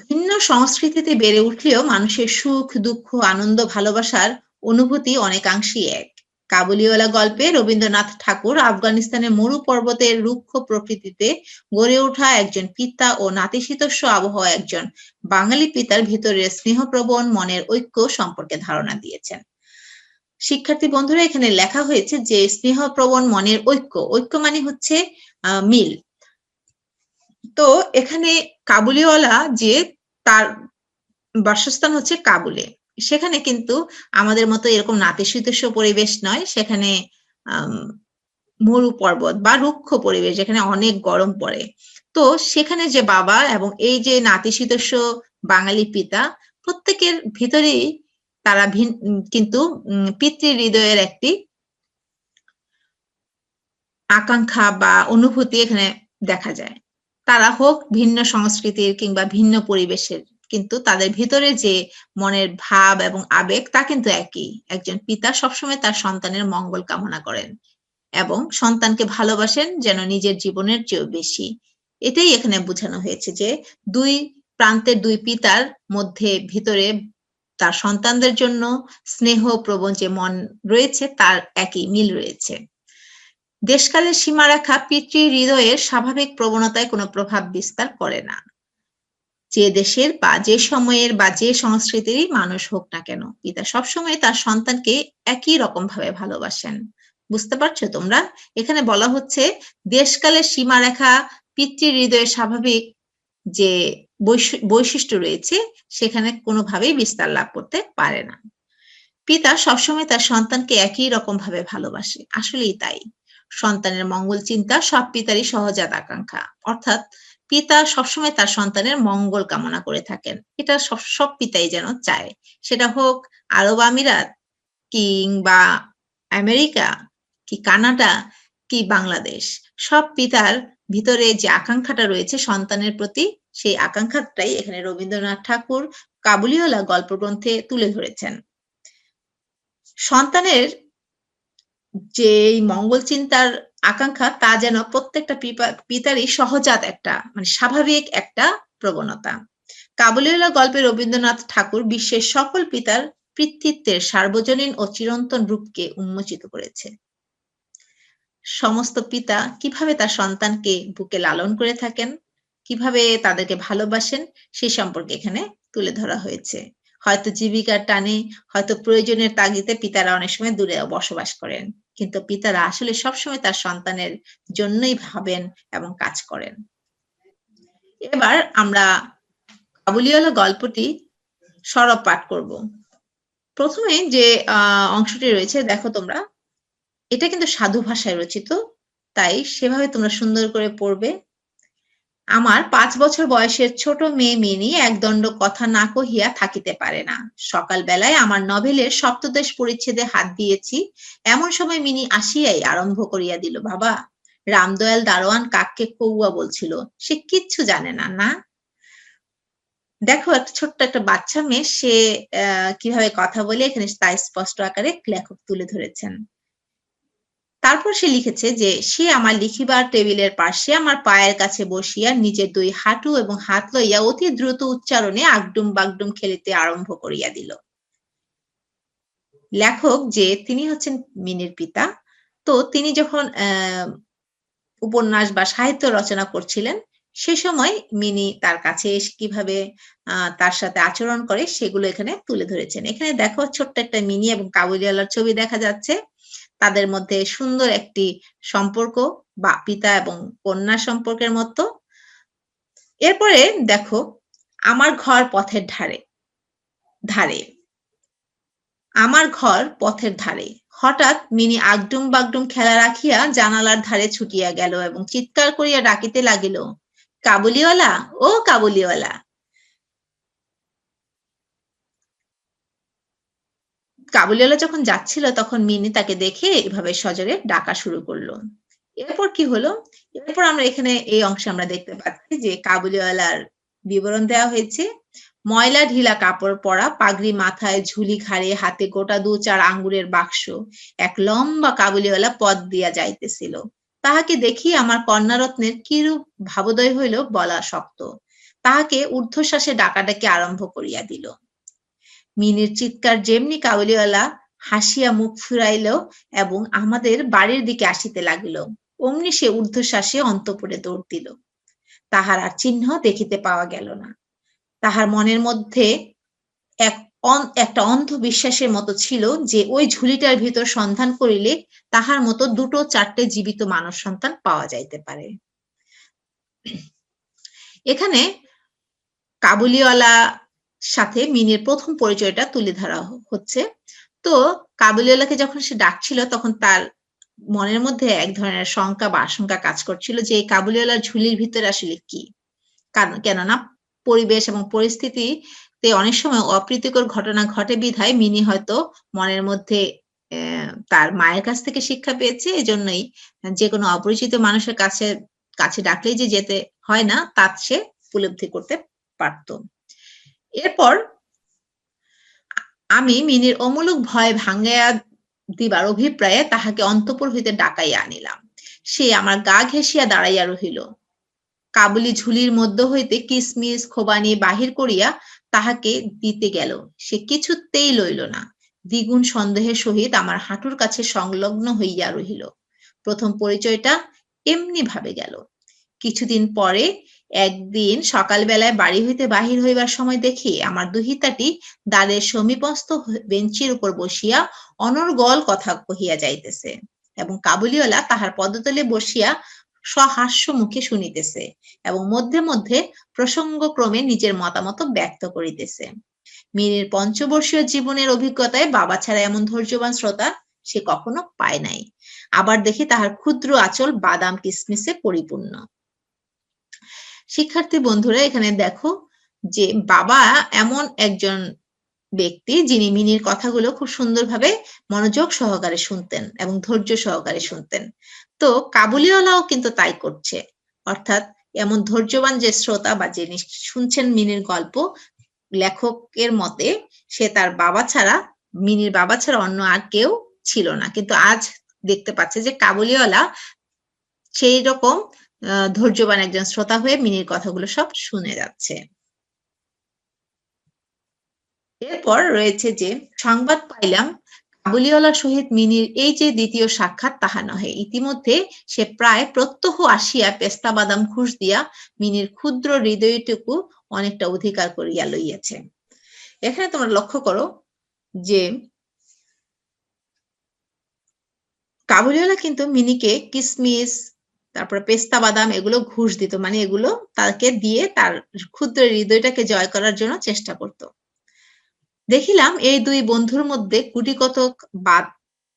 ভিন্ন সংস্কৃতিতে বেড়ে উঠলেও মানুষের সুখ, দুঃখ, আনন্দ, ভালোবাসার অনুভূতি অনেকাংশেই এক। কাবুলিওয়ালা গল্পে রবীন্দ্রনাথ ঠাকুর আফগানিস্তানের মরু পর্বতের রুক্ষ প্রকৃতিতে গড়ে ওঠা একজন পিতা ও নাতিশীতোষ্ণ আবহাওয়া একজন বাঙালি পিতার ভিতরের স্নেহপ্রবণ মনের ঐক্য সম্পর্কে ধারণা দিয়েছেন। শিক্ষার্থী বন্ধুরা এখানে লেখা হয়েছে যে স্নেহপ্রবণ মনের ঐক্য, ঐক্য মানে হচ্ছে মিল। তো এখানে কাবুলিওয়ালা যে তার বাসস্থান হচ্ছে কাবুলে। সেখানে কিন্তু আমাদের মতো এরকম নাতিশীতোষ্ণ পরিবেশ নয়। সেখানে আম মরু পর্বত বা রুক্ষ পরিবেশ যেখানে অনেক গরম পড়ে। তো সেখানে যে বাবা এবং এই যে নাতিশীতোষ্ণ বাঙালি পিতা প্রত্যেকের ভিতরেই তারা কিন্তু পিতৃ হৃদয়ের একটি আকাঙ্ক্ষা বা অনুভূতি এখানে দেখা যায়। তারা হোক ভিন্ন সংস্কৃতির কিংবা ভিন্ন পরিবেশের, কিন্তু তাদের ভিতরে যে মনের ভাব এবং আবেগ তা কিন্তু একই। একজন পিতা সবসময় তার সন্তানের মঙ্গল কামনা করেন এবং সন্তানকে ভালোবাসেন যেন নিজের জীবনের চেয়েও বেশি। এটাই এখানে বোঝানো হয়েছে যে দুই প্রান্তের দুই পিতার মধ্যে ভিতরে তার সন্তানদের জন্য স্নেহপ্রবণ যে মন রয়েছে তার একই মিল রয়েছে। দেশকালের সীমারেখা পিতৃ হৃদয়ের স্বাভাবিক প্রবণতায় কোনো প্রভাব বিস্তার করে না। যে দেশের বা যে সময়ের বা যে সংস্কৃতিরই মানুষ হোক না কেন, পিতা সবসময় তার সন্তানকে একই রকম ভাবে ভালোবাসেন। বুঝতে পারছো তোমরা? এখানে বলা হচ্ছে দেশকালের সীমারেখা পিতৃ হৃদয়ের স্বাভাবিক যে বৈশিষ্ট্য রয়েছে সেখানে কোনোভাবেই বিস্তার লাভ করতে পারে না। পিতা সবসময় তার সন্তানকে একই রকম ভাবে ভালোবাসে। আসলেই তাই। সন্তানের মঙ্গল চিন্তা সব পিতারই সহজাত আকাঙ্ক্ষা। অর্থাৎ পিতা সবসময় তার সন্তানের মঙ্গল কামনা করে থাকেন। এটা সব পিতাই যেন চায়। সেটা হোক আরব আমিরাত কিংবা আমেরিকা কি কানাডা কি বাংলাদেশ। সব পিতার ভিতরে যে আকাঙ্ক্ষাটা রয়েছে সন্তানের প্রতি, সেই আকাঙ্ক্ষাটাই এখানে রবীন্দ্রনাথ ঠাকুর কাবুলিওয়ালা গল্পগ্রন্থে তুলে ধরেছেন। সন্তানের যে এই মঙ্গল চিন্তার আকাঙ্ক্ষা তা যেন প্রত্যেকটা পিতারই সহজাত একটা মানে স্বাভাবিক একটা প্রবণতা। কাবুলিওয়ালা গল্পে রবীন্দ্রনাথ ঠাকুর বিশ্বের সকল পিতার পিতৃত্বের সার্বজনীন ও চিরন্তন রূপকে উন্মোচিত করেছে। সমস্ত পিতা কিভাবে তার সন্তানকে বুকে লালন করে থাকেন, কিভাবে তাদেরকে ভালোবাসেন সে সম্পর্কে এখানে তুলে ধরা হয়েছে। হয়তো জীবিকার টানে, হয়তো প্রয়োজনের তাগিদে পিতারা অনেক সময় দূরে বসবাস করেন, কিন্তু পিতারা আসলে সবসময় তার সন্তানের জন্যই ভাবেন এবং কাজ করেন। এবার আমরা কাবুলিওয়ালা গল্পটি সরব পাঠ করব। প্রথমে যে অংশটি রয়েছে দেখো তোমরা, এটা কিন্তু সাধু ভাষায় রচিত, তাই সেভাবে তোমরা সুন্দর করে পড়বে। আমার ৫ বছর বয়সের ছোট মেয়ে মিনি একদণ্ড কথা না কহিয়া থাকিতে পারে না। সকাল বেলায় আমার নভেলের সপ্তদশ পরিচ্ছেদে হাত দিয়েছি, এমন সময় মিনি আসিয়াই আরম্ভ করিয়া দিল, বাবা, রামদয়াল দারোয়ান কাককে কৌয়া বলছিল, সে কিচ্ছু জানে না। না, দেখো একটা ছোট্ট একটা বাচ্চা মেয়ে, সে কিভাবে কথা বলে এখানে তাই স্পষ্ট আকারে লেখক তুলে ধরেছেন। তারপর সে লিখেছে যে সে আমার লিখিবার টেবিলের পাশে আমার পায়ের কাছে বসিয়া নিজের দুই হাঁটু এবং হাত লইয়া অতি দ্রুত উচ্চারণে আগডুম বাগডুম খেলিতে আরম্ভ করিয়া দিল। লেখক যে তিনি হচ্ছেন মিনির পিতা। তো তিনি যখন উপন্যাস বা সাহিত্য রচনা করছিলেন, সে সময় মিনি তার কাছে এসে কিভাবে তার সাথে আচরণ করে সেগুলো এখানে তুলে ধরেছেন। এখানে দেখো ছোট্ট একটা মিনি এবং কাবুলিওয়ালার ছবি দেখা যাচ্ছে। তাদের মধ্যে সুন্দর একটি সম্পর্ক বা পিতা এবং কন্যা সম্পর্কের মতো। এরপরে দেখো আমার ঘর পথের ধারে। আমার ঘর পথের ধারে। হঠাৎ মিনি আগডুম বাগডুম খেলা রাখিয়া জানালার ধারে ছুটিয়া গেল এবং চিৎকার করিয়া ডাকিতে লাগিল, কাবুলিওয়ালা, ও কাবুলিওয়ালা। কাবুলিওয়ালা যখন যাচ্ছিল তখন মিনি তাকে দেখে এভাবে সজোরে ডাকা শুরু করলো। এরপর কি হলো? এরপর আমরা এখানে এই অংশে আমরা দেখতে পাচ্ছি যে কাবুলিওয়ালার বিবরণ দেওয়া হয়েছে। ময়লা ঢিলা কাপড় পরা, পাগড়ি মাথায়, ঝুলি ঘাড়ে, হাতে গোটা ২-৪ আঙ্গুরের বাক্স, এক লম্বা কাবুলিওয়ালা পথ দিয়া যাইতেছিল। তাহাকে দেখি আমার কন্যারত্নের কিরূপ ভাবোদয় হইল বলা শক্ত। তাহাকে ঊর্ধ্বশ্বাসে ডাকাডাকি আরম্ভ করিয়া দিল। মিনির চিৎকার যেমনি কাবুলিওয়ালা হাসিয়া মুখ ফিরাইল এবং আমাদের বাড়ির দিকে আসিতে লাগিল, অমনি সে ঊর্ধ্বশ্বাসে অন্তঃপুরে দৌড় দিল। তাহার আর চিহ্ন দেখিতে পাওয়া গেল না। তাহার মনের মধ্যে একটা অন্ধ বিশ্বাসের মতো ছিল যে ওই ঝুলিটার ভিতর সন্ধান করিলে তাহার মতো ২-৪টে জীবিত মানব সন্তান পাওয়া যাইতে পারে। এখানে কাবুলিওয়ালা সাথে মিনির প্রথম পরিচয়টা তুলে ধরা হচ্ছে। তো কাবুলিওয়ালাকে যখন সে ডাকছিল তখন তার মনের মধ্যে এক ধরনের শঙ্কা বা আশঙ্কা কাজ করছিল যে এই কাবুলিওয়ালার ঝুলির ভিতরে আসলে কি? কেননা পরিবেশ এবং পরিস্থিতিতে অনেক সময় অপ্রীতিকর ঘটনা ঘটে বিধায় মিনি হয়তো মনের মধ্যে তার মায়ের কাছ থেকে শিক্ষা পেয়েছে। এজন্যই যেকোনো অপরিচিত মানুষের কাছে ডাকলেই যে যেতে হয় না তা সে উপলব্ধি করতে পারত। এরপর আমি মিনির অমূলক ভয় ভাঙাইয়া দিবার অভিপ্রায়ে তাহাকে অন্তঃপুর হইতে ডাকাইয়া আনিলাম। সে আমার গা ঘেঁষিয়া দাঁড়াইয়া রহিল। কাবুলি ঝুলির মধ্য হইতে কিসমিস খোবানি বাহির করিয়া তাহাকে দিতে গেল, সে কিছুতেই লইল না। দ্বিগুণ সন্দেহের সহিত আমার হাঁটুর কাছে সংলগ্ন হইয়া রহিল। প্রথম পরিচয়টা এমনি ভাবে গেল। কিছুদিন পরে একদিন সকালবেলায় বাড়ি হইতে বাহির হইবার সময় দেখি আমার দুহিতাটি দ্বারের সমীপস্থ বেঞ্চির উপর বসিয়া অনর্গল কথা কহিয়া যাইতেছে এবং কাবুলিওয়ালা তাহার পদতলে বসিয়া সহাস্য মুখে শুনিতেছে এবং মধ্যে মধ্যে প্রসঙ্গক্রমে নিজের মতামত ব্যক্ত করিতেছে। মিনির পঞ্চবর্ষীয় জীবনের অভিজ্ঞতায় বাবা ছাড়া এমন ধৈর্যবান শ্রোতা সে কখনো পায় নাই। আবার দেখি তাহার ক্ষুদ্র আঁচল বাদাম কিসমিসে পরিপূর্ণ। শিক্ষার্থী বন্ধুরা এখানে দেখো যে বাবা এমন একজন ব্যক্তি যিনি মিনির কথাগুলো খুব সুন্দরভাবে মনোযোগ সহকারে শুনতেন এবং ধৈর্য সহকারে শুনতেন। তো কাবুলিওয়ালাও কিন্তু তাই করছে, অর্থাৎ এমন ধৈর্যবান যে শ্রোতা বা যিনি শুনছেন মিনির গল্প, লেখকের মতে সে তার বাবা ছাড়া মিনির বাবা ছাড়া অন্য আর কেউ ছিল না। কিন্তু আজ দেখতে পাচ্ছে যে কাবুলিওয়ালা সেই রকম ধৈর্যবান একজন শ্রোতা হয়ে মিনির কথাগুলো সব শুনে যাচ্ছে। এরপর রয়েছে যে সংবাদ পাইলাম কাবুলিওয়ালার সহিত মিনির এই যে দ্বিতীয় সাক্ষাৎ তাহা নহে, ইতিমধ্যে সে প্রায় প্রত্যহ আসিয়া পেস্তা বাদাম ঘুষ দিয়া মিনির ক্ষুদ্র হৃদয়টুকু অনেকটা অধিকার করিয়া লইয়াছে। এখানে তোমরা লক্ষ্য করো যে কাবুলিওয়ালা কিন্তু মিনিকে কিসমিস তারপরে পেস্তা বাদাম এগুলো ঘুষ দিত, মানে এগুলো তাকে দিয়ে তার ক্ষুদ্র হৃদয়টাকে জয় করার জন্য চেষ্টা করত। দেখিলাম এই দুই বন্ধুর মধ্যে গুটিকতক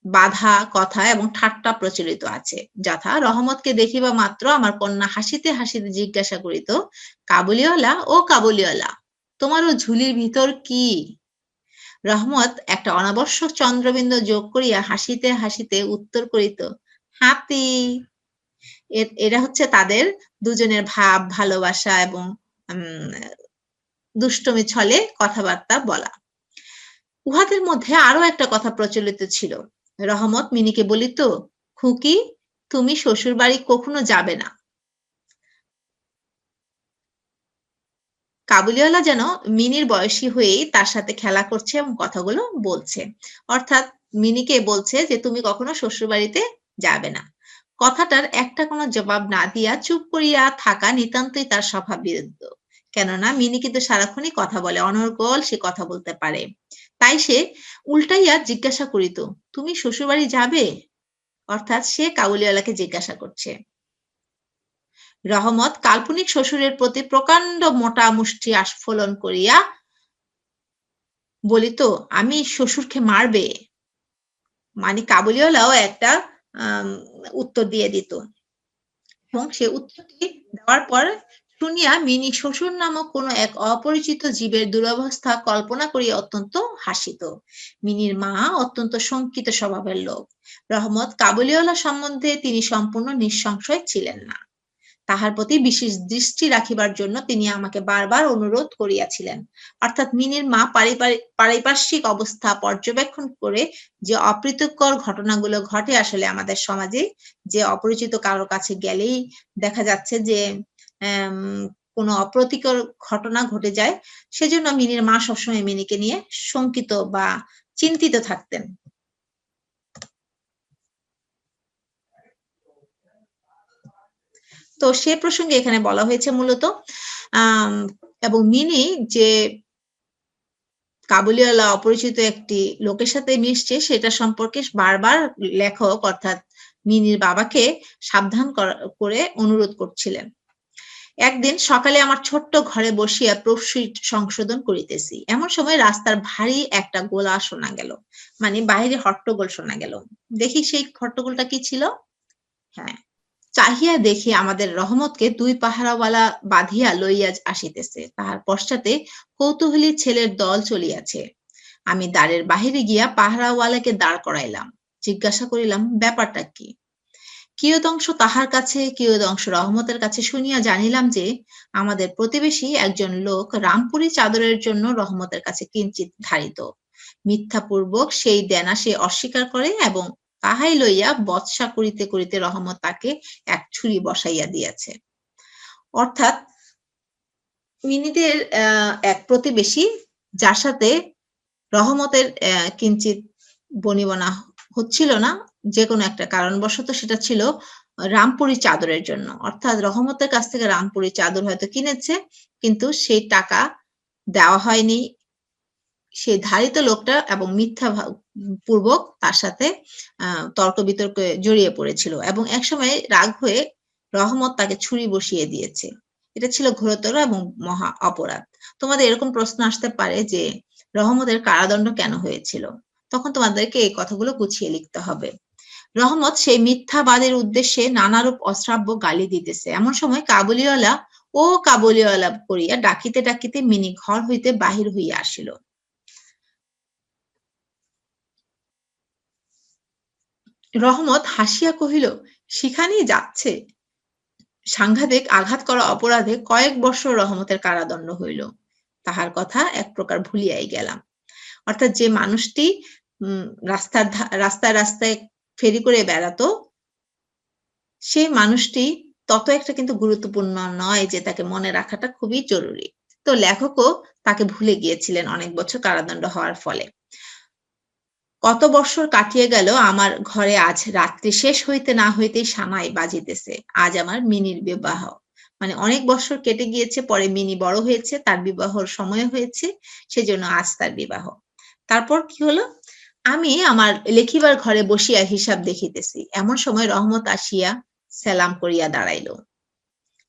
বাধা কথা এবং ঠাট্টা প্রচলিত আছে। যথা রহমতকে দেখিবা মাত্র আমার কন্যা হাসিতে হাসিতে জিজ্ঞাসা করিত, কাবুলিওয়ালা, ও কাবুলিওয়ালা, তোমারও ঝুলির ভিতর কি? রহমত একটা অনাবশ্যক চন্দ্রবিন্দু যোগ করিয়া হাসিতে হাসিতে উত্তর করিত, হাতি। এরা হচ্ছে তাদের দুজনের ভাব, ভালোবাসা এবং দুষ্টমি ছলে কথাবার্তা বলা। উহাদের মধ্যে আরো একটা কথা প্রচলিত ছিল। রহমত মিনিকে বলিত, খুকি, তুমি শ্বশুর বাড়ি কখনো যাবে না। কাবুলিওয়ালা যেন মিনির বয়সী হয়েই তার সাথে খেলা করছে এবং কথাগুলো বলছে। অর্থাৎ মিনিকে বলছে যে তুমি কখনো শ্বশুরবাড়িতে যাবে না। কথাটার একটা কোনো জবাব না দিয়া চুপ করিয়া থাকা নিতান্তই তার স্বভাব বিরুদ্ধ। কেননা মিনি কিন্তু সারাক্ষণই কথা বলে, অনর্গল সে কথা বলতে পারে। তাই সে উল্টাইয়া জিজ্ঞাসা করিত, তুমি শ্বশুরবাড়ি যাবে? অর্থাৎ সে কাবুলিওয়ালাকে জিজ্ঞাসা করছে। রহমত কাল্পনিক শ্বশুরের প্রতি প্রকাণ্ড মোটা মুষ্টি আস্ফালন করিয়া বলিত, আমি শ্বশুরকে মারবে? মানে কাবুলিওয়ালাও একটা আম উত্তর দিয়ে দিত। এবং সে উত্তরটি দেওয়ার পর শুনিয়া মিনি শ্বশুর নামক কোনো এক অপরিচিত জীবের দুরবস্থা কল্পনা করিয়া অত্যন্ত হাসিত। মিনির মা অত্যন্ত শঙ্কিত স্বভাবের লোক। রহমত কাবুলিওয়ালা সম্বন্ধে তিনি সম্পূর্ণ নিঃসংশয় ছিলেন না। তাহার প্রতি বিশেষ দৃষ্টি রাখিবার জন্য তিনি আমাকে বারবার অনুরোধ করিয়াছিলেন। অর্থাৎ মিনির মা পারিপার্শ্বিক অবস্থা পর্যবেক্ষণ করে যে অপ্রীতিকর ঘটনাগুলো ঘটে আসলে আমাদের সমাজে, যে অপরিচিত কারো কাছে গেলেই দেখা যাচ্ছে যে কোনো অপ্রীতিকর ঘটনা ঘটে যায়, সেজন্য মিনির মা সবসময় মিনিকে নিয়ে শঙ্কিত বা চিন্তিত থাকতেন। তো সে প্রসঙ্গে এখানে বলা হয়েছে মূলত আম এবং মিনি যে কাবুলিওয়ালা অপরিচিত একটি লোকের সাথে মিশছে সেটা সম্পর্কে বারবার লেখক অর্থাৎ মিনির বাবাকে সাবধান করে অনুরোধ করছিলেন। একদিন সকালে আমার ছোট্ট ঘরে বসিয়া প্রুফশিট সংশোধন করিতেছি। এমন সময় রাস্তার ভারী একটা গোলা শোনা গেল। মানে বাহিরে হট্টগোল শোনা গেল। দেখি সেই হট্টগোলটা কি ছিল? হ্যাঁ, চাহিয়া দেখি আমাদের রহমতকে ২ পাহারাওয়ালা বাঁধিয়া লইয়া আসিতেছে। তাহার পশ্চাতে কৌতূহলী ছেলের দল চলিয়াছে। আমি দ্বারের বাহিরে গিয়া পাহারাওয়ালাকে দাঁড় করাইলাম। জিজ্ঞাসা করিলাম, ব্যাপারটা কি? কিয়দংশ তাহার কাছে, কিয়দংশ রহমতের কাছে শুনিয়া জানিলাম যে, আমাদের প্রতিবেশী একজন লোক রামপুরি চাদরের জন্য রহমতের কাছে কিঞ্চিৎ ধারিত। মিথ্যাপূর্বক সেই দেনা সে অস্বীকার করে এবং তাহাই লইয়া বচসা করিতে করিতে রহমত তাকে এক ছুরি বসাইয়া দিয়াছে। অর্থাৎ মিনিদের এক প্রতিবেশী, যার সাথে রহমতের কিঞ্চিৎ বনিবনা হচ্ছিল না, যেকোনো একটা কারণবশত সেটা ছিল রামপুরি চাদরের জন্য। অর্থাৎ রহমতের কাছ থেকে রামপুরি চাদর হয়তো কিনেছে, কিন্তু সেই টাকা দেওয়া হয়নি। সেই ধারিত লোকটা এবং মিথ্যা পূর্বক তার সাথে তর্ক বিতর্কে জড়িয়ে পড়েছিল এবং একসময় রাগ হয়ে রহমত তাকে ছুরি বসিয়ে দিয়েছে। এটা ছিল ঘোরতর এবং মহা অপরাধ। তোমাদের এরকম প্রশ্ন আসতে পারে যে রহমতের কারাদণ্ড কেন হয়েছিল? তখন তোমাদেরকে এই কথাগুলো গুছিয়ে লিখতে হবে। রহমত সেই মিথ্যাবাদের উদ্দেশ্যে নানারূপ অশ্রাব্য গালি দিতেছে। এমন সময় কাবুলিওয়ালা ও কাবুলিওয়ালা করিয়া ডাকিতে ডাকিতে মিনি ঘর হইতে বাহির হইয়া আসিল। রহমত হাসিয়া কহিল, সেখানেই যাচ্ছে। সাংঘাতিক আঘাত করা অপরাধে কয়েক বৎসর রহমতের কারাদণ্ড হইল। তাহার কথা এক প্রকার ভুলিয়াই গেলাম। অর্থাৎ যে মানুষটি রাস্তায় রাস্তায় ফেরি করে বেড়াতো, সেই মানুষটি তত একটা কিন্তু গুরুত্বপূর্ণ নয় যে তাকে মনে রাখাটা খুবই জরুরি। তো লেখকও তাকে ভুলে গিয়েছিলেন অনেক বছর কারাদণ্ড হওয়ার ফলে। কত বৎসর কাটিয়া গেল, আমার ঘরে আজ রাত্রি শেষ হইতে না হইতেই সানাই বাজিতেছে। আজ আমার মিনির বিবাহ। মানে অনেক বৎসর কেটে গিয়েছে, পরে মিনি বড় হয়েছে, তার বিবাহর সময় হয়েছে, সেজন্য আজ তার বিবাহ। তারপর কি হলো? আমি আমার লেখিবার ঘরে বসিয়া হিসাব দেখিতেছি। এমন সময় রহমত আসিয়া সেলাম করিয়া দাঁড়াইল।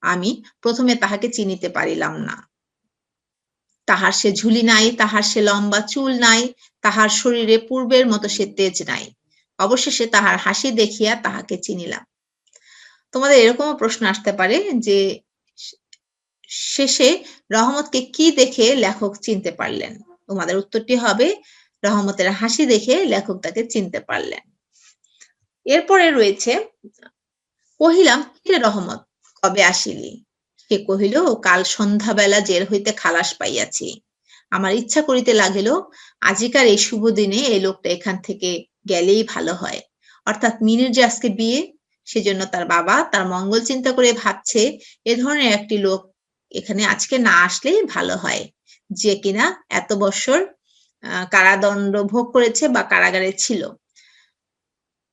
আমি প্রথমে তাহাকে চিনিতে পারিলাম না। তাহার সে ঝুলি নাই, তাহার সে লম্বা চুল নাই, তাহার শরীরে পূর্বের মতো সে তেজ নাই। অবশেষে তাহার হাসি দেখিয়া তাহাকে চিনিলাম। তোমাদের এরকমও প্রশ্ন আসতে পারে যে শেষে রহমতকে কি দেখে লেখক চিনতে পারলেন? তোমাদের উত্তরটি হবে রহমতের হাসি দেখে লেখক তাকে চিনতে পারলেন। এরপরে রয়েছে, কহিলাম, কিরে রহমত, কবে আসিলি? সে কহিল, কাল সন্ধ্যাবেলা জেল হইতে খালাস পাইয়াছি। আমার ইচ্ছা করিতে লাগিল, আজিকার এই শুভ দিনে এই লোকটা এখান থেকে গেলেই ভালো হয়। অর্থাৎ মিনির যে আজকে বিয়ে, সেজন্য তার বাবা তার মঙ্গল চিন্তা করে ভাবছে এ ধরনের একটি লোক এখানে আজকে না আসলেই ভালো হয়, যে কিনা এত বছর কারাদণ্ড ভোগ করেছে বা কারাগারে ছিল।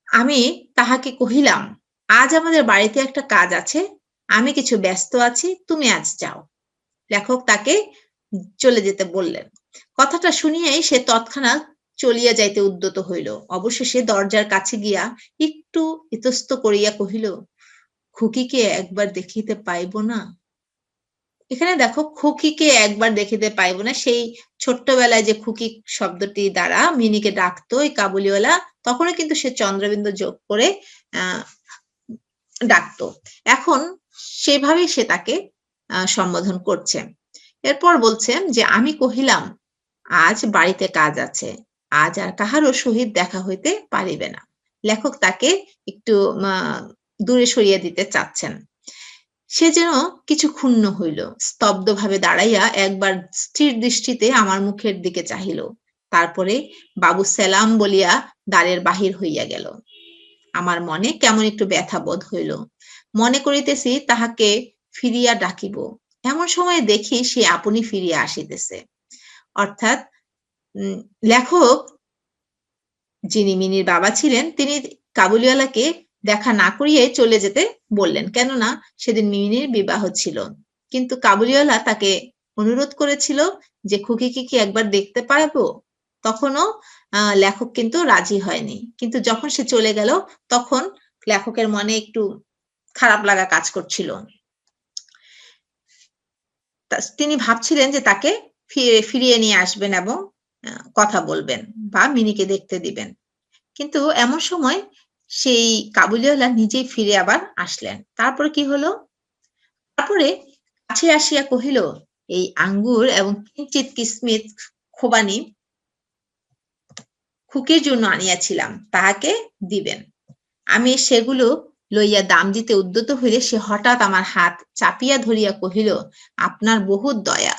আমি তাহাকে কহিলাম, আজ আমাদের বাড়িতে একটা কাজ আছে, আমি কিছু ব্যস্ত আছি, তুমি আজ যাও। লেখক তাকে চলে যেতে বললেন। কথাটা শুনিয়াই সে তৎক্ষণাৎ চলিয়া যাইতে উদ্যত হইল। অবশেষে দরজার কাছে গিয়া একটু ইতস্ত করিয়া কহিল, খুকিকে একবার দেখিতে পাইব না? এখানে দেখো, খুকিকে একবার দেখিতে পাইব না, সেই ছোট্টবেলায় যে খুকি শব্দটি দ্বারা মিনিকে ডাকতো এই কাবুলিওয়ালা, তখনও কিন্তু সে চন্দ্রবিন্দু যোগ করে ডাকতো। এখন সেভাবেই সে তাকে সম্বোধন করছে। এরপর বলছে যে আমি কহিলাম, আজ বাড়িতে কাজ আছে, আজ আর কাহারও সহিত দেখা হইতে পারিবে না। লেখক তাকে একটু দূরে সরিয়ে দিতে চাচ্ছেন। সে যেন কিছু ক্ষুণ্ণ হইল, স্তব্ধভাবে দাঁড়াইয়া একবার স্থির দৃষ্টিতে আমার মুখের দিকে চাহিল, তারপরে বাবু সেলাম বলিয়া দ্বারের বাহির হইয়া গেল। আমার মনে কেমন একটু ব্যথা বোধ হইল। মনে করিতেছি তাহাকে ফিরিয়া ডাকিব, এমন সময় দেখি সে আপনি ফিরিয়া আসিতেছে। অর্থাৎ লেখক, যিনি মিনির বাবা ছিলেন, তিনি কাবুলিওয়ালাকে দেখা না করিয়াই চলে যেতে বললেন, কেননা সেদিন মিনির বিবাহ ছিল। কিন্তু কাবুলিওয়ালা তাকে অনুরোধ করেছিল যে খুকিকে কি একবার দেখতে পারবো। তখনও লেখক কিন্তু রাজি হয়নি। কিন্তু যখন সে চলে গেল, তখন লেখকের মনে একটু খারাপ লাগা কাজ করছিল। তিনি ভাবছিলেন যে তাকে ফিরিয়ে নিয়ে আসবেন এবং কথা বলবেন বা মিনিকে দেখতে দিবেন। কিন্তু এমন সময় সেই কাবুলিওয়ালা নিজেই ফিরে আবার আসলেন। তারপরে কি হলো? তারপরে কাছে আসিয়া কহিল, এই আঙ্গুর এবং কিঞ্চিৎ কিসমিস খোবানি খুকির জন্য আনিয়াছিলাম, তাহাকে দিবেন। আমি সেগুলো লইয়া দাম দিতে উদ্যত হইলে সে হঠাৎ আমার হাত চাপিয়া ধরিয়া কহিল, আপনার বহুত দয়া,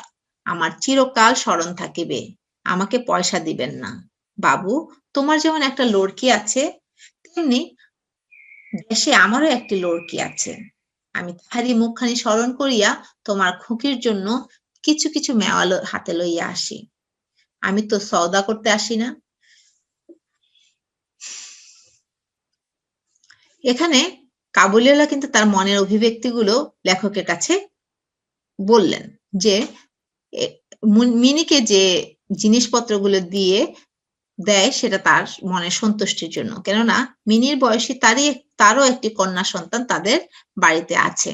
আমার চিরকাল স্মরণ থাকিবে, আমাকে পয়সা দিবেন না। বাবু, তোমার যেমন একটা লড়কি আছে, তেমনি দেশে আমারও একটি লড়কি আছে। আমি তাহারই মুখখানি স্মরণ করিয়া তোমার খুকির জন্য কিছু কিছু মেওয়া হাতে লইয়া আসি। আমি তো সওদা করতে আসি না। এখানে কাবুলিওয়ালা কিন্তু তার মনের অভিব্যক্তিগুলো লেখকের কাছে বললেন, যে মিনিকে যে জিনিসপত্রগুলো দিয়ে দেয় সেটা তার মনের সন্তুষ্টির জন্য, কেননা মিনির বয়সী তারও একটি কন্যা সন্তান তাদের বাড়িতে আছে।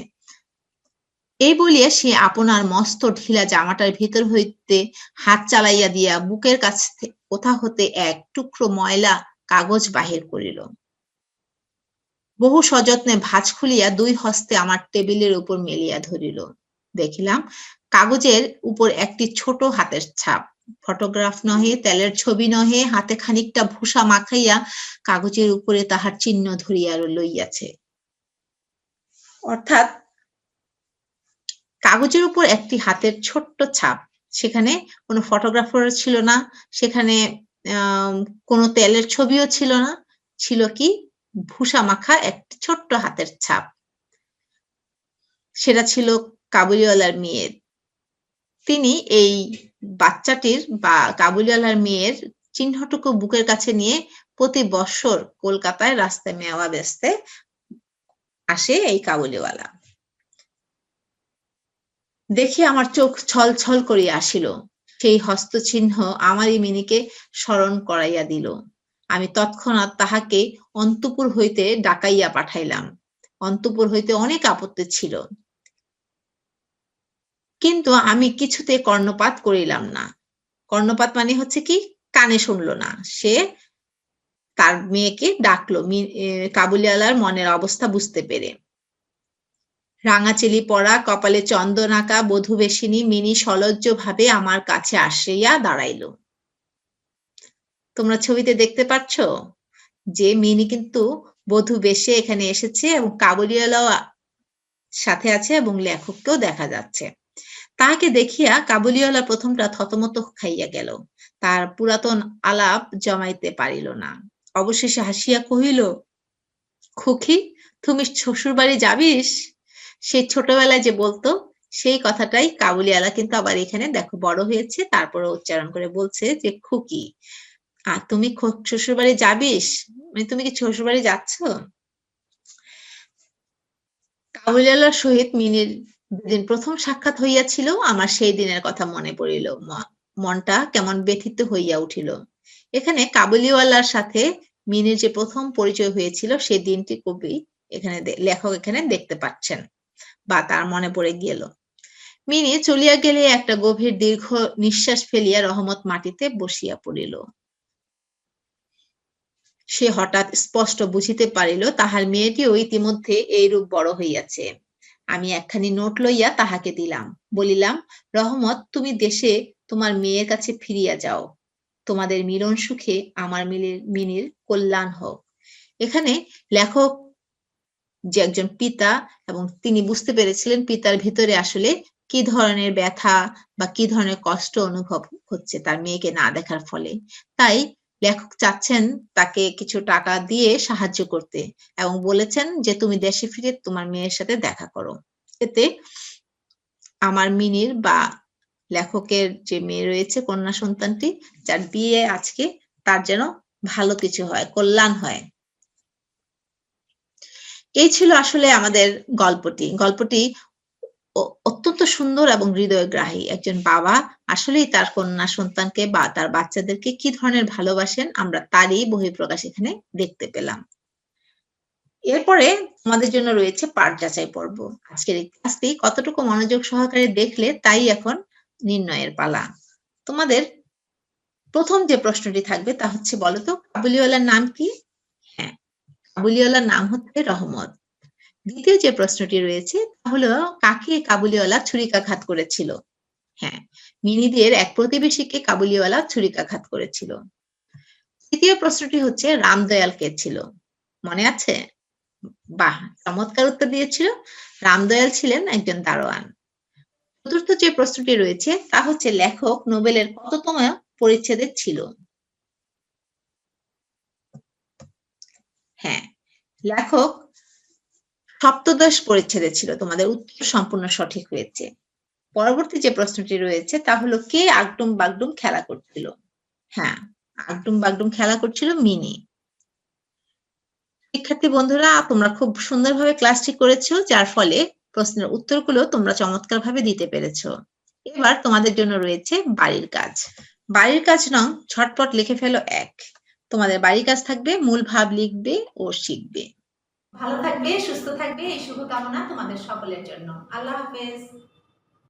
এই বলিয়া সে আপনার মস্ত ঢিলা জামাটার ভিতর হইতে হাত চালাইয়া দিয়া বুকের কাছে কোথা হতে এক টুকরো ময়লা কাগজ বাহির করিল। বহু সযত্নে ভাঁজ খুলিয়া দুই হস্তে আমার টেবিলের উপর মেলিয়া ধরিল। দেখিলাম কাগজের উপর একটি ছোট হাতের ছাপ, ফটোগ্রাফ নহে, তেলের ছবি নহে, হাতে খানিকটা ভূষা মাখাইয়া কাগজের উপরে তাহার চিহ্ন ধরিয়া লইয়াছে। অর্থাৎ কাগজের উপর একটি হাতের ছোট্ট ছাপ, সেখানে কোনো ফটোগ্রাফার ছিল না, সেখানে কোনো তেলের ছবিও ছিল না, ছিল কি ভূষা মাখা একটি ছোট্ট হাতের ছাপ। সেটা ছিল কাবুলিওয়ালার মেয়ের। তিনি এই বাচ্চাটির বা কাবুলিওয়ালার মেয়ের চিহ্নটুকু বুকের কাছে নিয়ে প্রতি বৎসর কলকাতায় রাস্তায় মেওয়া বেচতে আসে এই কাবুলিওয়ালা। দেখে আমার চোখ ছলছল করিয়া আসিল। সেই হস্তচিহ্ন আমারই মিনিকে স্মরণ করাইয়া দিল। আমি তৎক্ষণাৎ তাহাকে অন্তঃপুর হইতে ডাকাইয়া পাঠাইলাম। অন্তঃপুর হইতে অনেক আপত্তি ছিল, কিন্তু আমি কিছুতে কর্ণপাত করিলাম না। কর্ণপাত মানে হচ্ছে কি, কানে শুনলো না। সে তার মেয়েকে ডাকলো কাবুলিওয়ালার মনের অবস্থা বুঝতে পেরে। রাঙাচিলি পরা, কপালে চন্দন আঁকা বধূবেশিনী মিনি সলজ্জ ভাবে আমার কাছে আসিয়া দাঁড়াইল। তোমরা ছবিতে দেখতে পাচ্ছ যে মিনি কিন্তু বধূ বেশে এখানে এসেছে এবং কাবুলিওয়ালাও সাথে আছে এবং লেখককেও দেখা যাচ্ছে। তাহাকে দেখিয়া কাবুলিওয়ালা প্রথমটা থতমত খাইয়া গেল, তার পুরাতন আলাপ জমাইতে পারিল না। অবশেষে হাসিয়া কহিল, খুকি, তুমি শ্বশুর বাড়ি যাবিস? সেই ছোটবেলায় যে বলতো সেই কথাটাই কাবুলিওয়ালা কিন্তু আবার এখানে দেখো বড় হয়েছে, তারপরে উচ্চারণ করে বলছে যে খুকি, আর তুমি শ্বশুর বাড়ি যাবিস, মানে তুমি কি শ্বশুর বাড়ি যাচ্ছ? কাবুলিওয়ালার সহিত মিনির যেদিন প্রথম সাক্ষাৎ হইয়াছিল, আমার সেই দিনের কথা মনে পড়িল, মনটা কেমন ব্যথিত হইয়া উঠিল। এখানে কাবুলিওয়ালার সাথে মিনির যে প্রথম পরিচয় হয়েছিল সেই দিনটি কবি এখানে লেখক এখানে দেখতে পাচ্ছেন বা তার মনে পড়ে গেল। মিনি চলিয়া গেলে একটা গভীর দীর্ঘ নিঃশ্বাস ফেলিয়া রহমত মাটিতে বসিয়া পড়িল। সে হঠাৎ স্পষ্ট বুঝিতে পারিল তাহার মেয়েটিও ইতিমধ্যে এইরূপ বড় হইয়াছে। আমি একখানি নোট লইয়া তাহাকে দিলাম, বলিলাম, রহমত, তুমি দেশে তোমার মেয়ের কাছে ফিরিয়া যাও, তোমাদের মিলন সুখে আমার মিনির কল্যাণ হোক। এখানে লেখক যে একজন পিতা এবং তিনি বুঝতে পেরেছিলেন পিতার ভিতরে আসলে কি ধরনের ব্যথা বা কি ধরনের কষ্ট অনুভব হচ্ছে তার মেয়েকে না দেখার ফলে। তাই লেখক চাচ্ছেন তাকে কিছু টাকা দিয়ে সাহায্য করতে এবং বলেছেন যে তুমি দেশে ফিরে তোমার মেয়ের সাথে দেখা করো, এতে আমার মিনির বা লেখকের যে মেয়ে রয়েছে কন্যা সন্তানটি যার বিয়ে আজকে, তার যেন ভালো কিছু হয়, কল্যাণ হয়। এই ছিল আসলে আমাদের গল্পটি অত্যন্ত সুন্দর এবং হৃদয়গ্রাহী। একজন বাবা আসলেই তার কন্যা সন্তানকে বা তার বাচ্চাদেরকে কি ধরনের ভালোবাসেন আমরা তারই বহিঃপ্রকাশ এখানে দেখতে পেলাম। এরপরে আমাদের জন্য রয়েছে পাঠ যাচাই পর্ব। আজকের এই ক্লাসটি কতটুকু মনোযোগ সহকারে দেখলে তাই এখন নির্ণয়ের পালা। তোমাদের প্রথম যে প্রশ্নটি থাকবে তা হচ্ছে, বলতো কাবুলিওয়ালার নাম কি? হ্যাঁ, কাবুলিওয়ালার নাম হচ্ছে রহমত। দ্বিতীয় যে প্রশ্নটি রয়েছে তা হলো, কাকে কাবুলিওয়ালা ছুরিকাঘাত করেছিল? হ্যাঁ, মিনিদের এক প্রতিবেশীকে কাবুলিওয়ালা ছুরিকাঘাত করেছিল। তৃতীয় প্রশ্নটি হচ্ছে, রামদয়াল কে ছিল? মনে আছে? বাহ, চমৎকার উত্তর দিয়েছিল। রামদয়াল ছিলেন একজন দারোয়ান। চতুর্থ যে প্রশ্নটি রয়েছে তা হচ্ছে, লেখক নোবেলের কততম পরিচ্ছেদে ছিল? হ্যাঁ, লেখক সপ্তদশ পরিচ্ছেদে ছিল। তোমাদের উত্তর সম্পূর্ণ সঠিক হয়েছে। পরবর্তী যে প্রশ্নটি রয়েছে তা হলো, কে আগডুম বাগডুম খেলা করছিল? হ্যাঁ, আগডুম বাগডুম খেলা করছিল মিনি। শিক্ষার্থী বন্ধুরা, তোমরা খুব সুন্দরভাবে ক্লাসটি করেছো, যার ফলে প্রশ্নের উত্তরগুলো তোমরা চমৎকারভাবে দিতে পেরেছো। এবার তোমাদের জন্য রয়েছে বাড়ির কাজ। বাড়ির কাজ নং ঝটপট লিখে ফেলো 1। তোমাদের বাড়ির কাজ থাকবে মূল ভাব লিখবে ও শিখবে। ভালো থাকবে, সুস্থ থাকবে, এই শুভকামনা তোমাদের সকলের জন্য। আল্লাহ হাফেজ।